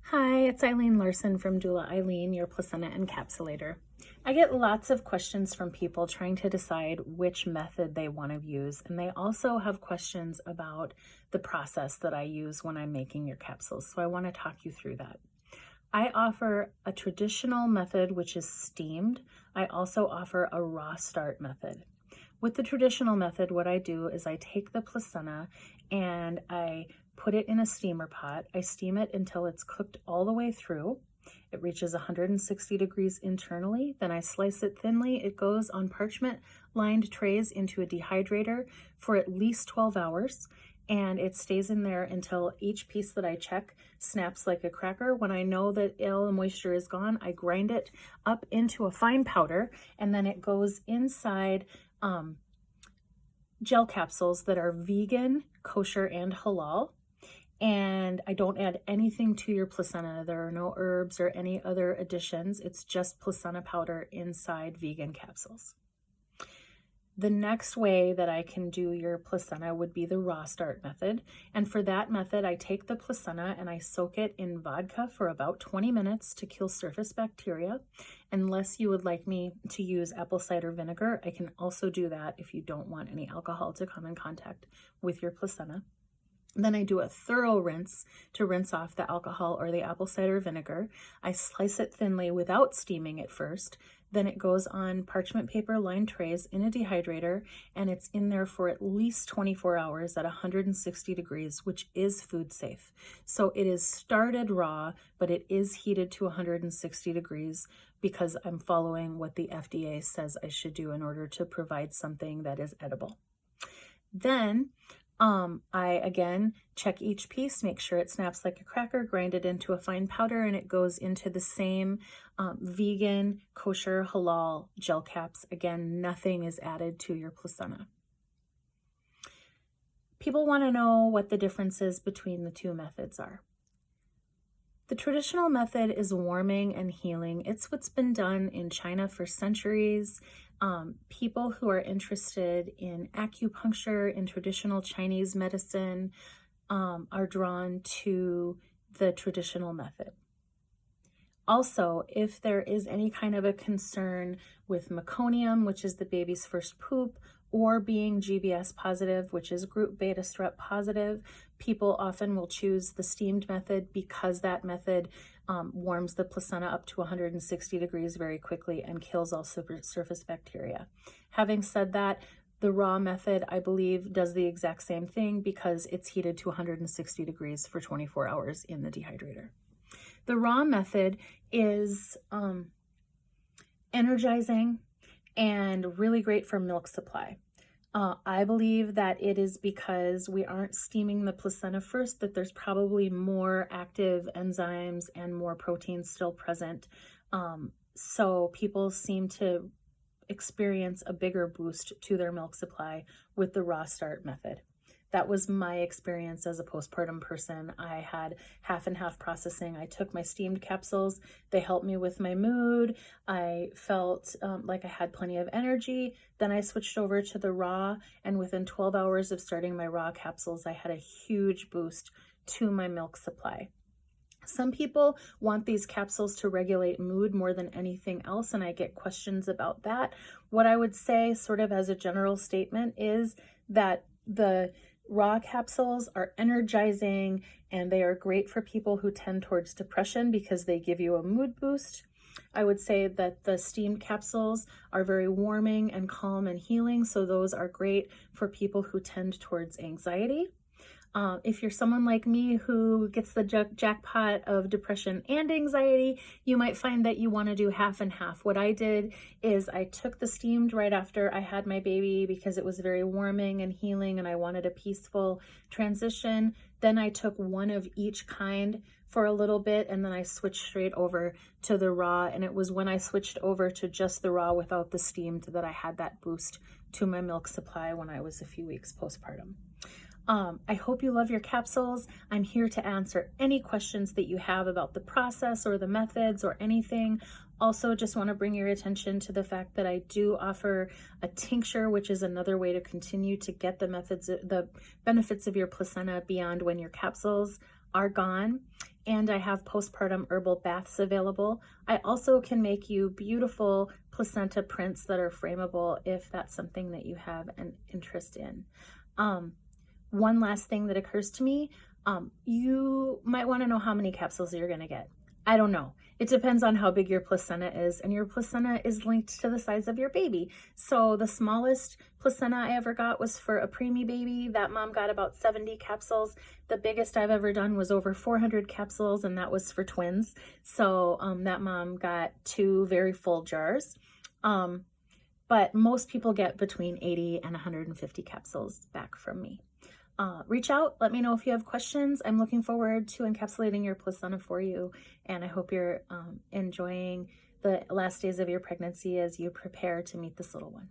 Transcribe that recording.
Hi, it's Eileen Larson from Doula Eileen, your placenta encapsulator. I get lots of questions from people trying to decide which method they want to use, and they also have questions about the process that I use when I'm making your capsules, so I want to talk you through that. I offer a traditional method, which is steamed. I also offer a raw start method. With the traditional method, what I do is I take the placenta and I put it in a steamer pot. I steam it until it's cooked all the way through. It reaches 160 degrees internally. Then I slice it thinly. It goes on parchment lined trays into a dehydrator for at least 12 hours. And it stays in there until each piece that I check snaps like a cracker. When I know that all the moisture is gone, I grind it up into a fine powder, and then it goes inside gel capsules that are vegan, kosher, and halal. And I don't add anything to your placenta. There are no herbs or any other additions. It's just placenta powder inside vegan capsules. The next way that I can do your placenta would be the raw start method. And for that method, I take the placenta and I soak it in vodka for about 20 minutes to kill surface bacteria. Unless you would like me to use apple cider vinegar, I can also do that if you don't want any alcohol to come in contact with your placenta. Then I do a thorough rinse to rinse off the alcohol or the apple cider vinegar. I slice it thinly without steaming it first. Then it goes on parchment paper lined trays in a dehydrator, and it's in there for at least 24 hours at 160 degrees, which is food safe. So it is started raw, but it is heated to 160 degrees because I'm following what the FDA says I should do in order to provide something that is edible. Then I again check each piece, make sure it snaps like a cracker, grind it into a fine powder, and it goes into the same vegan, kosher, halal gel caps. Again, nothing is added to your placenta. People want to know what the differences between the two methods are. The traditional method is warming and healing. It's what's been done in China for centuries. People who are interested in acupuncture, in traditional Chinese medicine, are drawn to the traditional method. Also, if there is any kind of a concern with meconium, which is the baby's first poop, or being GBS positive, which is group beta strep positive, people often will choose the steamed method because that method warms the placenta up to 160 degrees very quickly and kills all surface bacteria. Having said that, the raw method, I believe, does the exact same thing because it's heated to 160 degrees for 24 hours in the dehydrator. The raw method is energizing and really great for milk supply. I believe that it is because we aren't steaming the placenta first, that there's probably more active enzymes and more proteins still present. So people seem to experience a bigger boost to their milk supply with the raw start method. That was my experience as a postpartum person. I had half and half processing. I took my steamed capsules. They helped me with my mood. I felt like I had plenty of energy. Then I switched over to the raw, and within 12 hours of starting my raw capsules, I had a huge boost to my milk supply. Some people want these capsules to regulate mood more than anything else, and I get questions about that. What I would say, sort of as a general statement, is that the raw capsules are energizing and they are great for people who tend towards depression because they give you a mood boost. I would say that the steamed capsules are very warming and calm and healing, so those are great for people who tend towards anxiety. If you're someone like me who gets the jackpot of depression and anxiety, you might find that you want to do half and half. What I did is I took the steamed right after I had my baby because it was very warming and healing and I wanted a peaceful transition. Then I took one of each kind for a little bit, and then I switched straight over to the raw. And it was when I switched over to just the raw without the steamed that I had that boost to my milk supply when I was a few weeks postpartum. I hope you love your capsules. I'm here to answer any questions that you have about the process or the methods or anything. Also, just want to bring your attention to the fact that I do offer a tincture, which is another way to continue to get the benefits of your placenta beyond when your capsules are gone. and I have postpartum herbal baths available. I also can make you beautiful placenta prints that are frameable if that's something that you have an interest in. One last thing that occurs to me, you might want to know how many capsules you're going to get. I don't know. It depends on how big your placenta is, and your placenta is linked to the size of your baby. So the smallest placenta I ever got was for a preemie baby. That mom got about 70 capsules. The biggest I've ever done was over 400 capsules, and that was for twins. So that mom got 2 very full jars. But most people get between 80 and 150 capsules back from me. Reach out, let me know if you have questions. I'm looking forward to encapsulating your placenta for you, and I hope you're enjoying the last days of your pregnancy as you prepare to meet this little one.